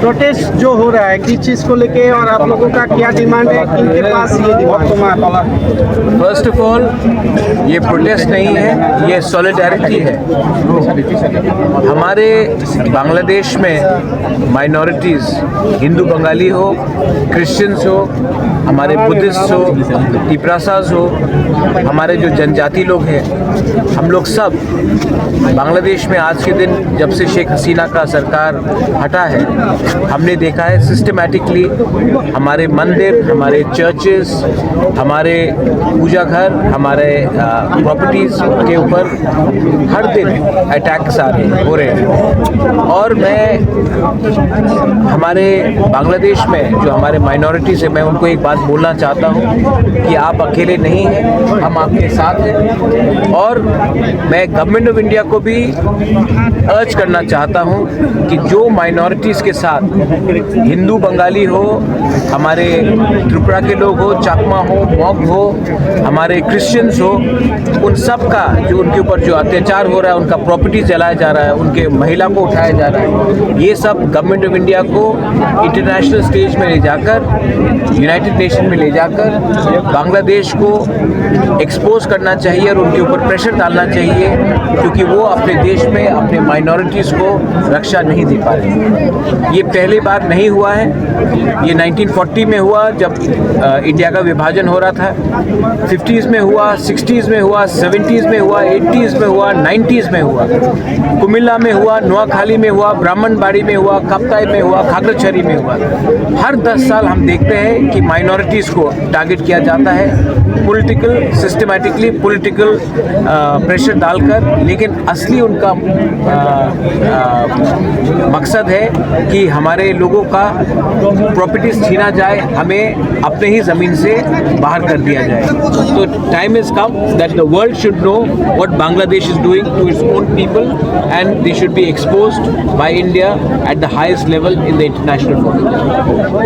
Protest जो हो रहा है किस चीज़ को लेके और आप लोगों का क्या डिमांड है, किनके पास ये डिमांड? फर्स्ट ऑफ ऑल ये प्रोटेस्ट नहीं है, ये सॉलिडारिटी है। हमारे बांग्लादेश में माइनॉरिटीज़, हिंदू बंगाली हो, क्रिश्चियंस हो, हमारे बुद्धिस्ट हो, तिपरासाज हो, हमारे जो जनजाति लोग हैं, हम लोग सब बांग्लादेश में आज के दिन जब से शेख हसीना का सरकार हटा है, हमने देखा है सिस्टमैटिकली हमारे मंदिर, हमारे चर्चेस, हमारे पूजा घर, हमारे प्रॉपर्टीज़ के ऊपर हर दिन अटैक्स हो रहे हैं। और मैं हमारे बांग्लादेश में जो हमारे माइनॉरिटीज़ है, मैं उनको एक बात बोलना चाहता हूँ कि आप अकेले नहीं हैं, हम आपके साथ हैं। और मैं गवर्नमेंट ऑफ इंडिया को भी अर्ज करना चाहता हूँ कि जो माइनॉरिटीज़ के साथ हिंदू बंगाली हो, हमारे त्रिपुरा के लोग हो, चाकमा हो, मॉग हो, हमारे क्रिश्चियंस हो, उन सब का जो उनके ऊपर जो अत्याचार हो रहा है, उनका प्रॉपर्टी जलाया जा रहा है, उनके महिला को उठाया जा रहा है, ये सब गवर्नमेंट ऑफ इंडिया को इंटरनेशनल स्टेज में ले जाकर, यूनाइटेड नेशन में ले जाकर बांग्लादेश को एक्सपोज करना चाहिए और उनके ऊपर प्रेशर डालना चाहिए, क्योंकि वो अपने देश में अपने माइनॉरिटीज़ को रक्षा नहीं दे पा रहे। ये पहली बार नहीं हुआ है, ये 1940 में हुआ जब इंडिया का विभाजन हो रहा था, 50s में हुआ, 60s में हुआ, 70s में हुआ, 80s में हुआ, 90s में हुआ, कुमिल्ला में हुआ, नोआखाली में हुआ, ब्राह्मणबाड़ी में हुआ, कप्ताई में हुआ, खागड़ाछड़ी में हुआ। हर 10 साल हम देखते हैं कि माइनॉरिटीज़ को टारगेट किया जाता है पॉलिटिकल, सिस्टमैटिकली पॉलिटिकल प्रेशर डालकर, लेकिन असली उनका मकसद है कि हमारे लोगों का प्रॉपर्टीज छीना जाए, हमें अपने ही ज़मीन से बाहर कर दिया जाए। तो time is come that the world should know what Bangladesh is doing to its own people and they should be exposed by India at the highest level in the international forum.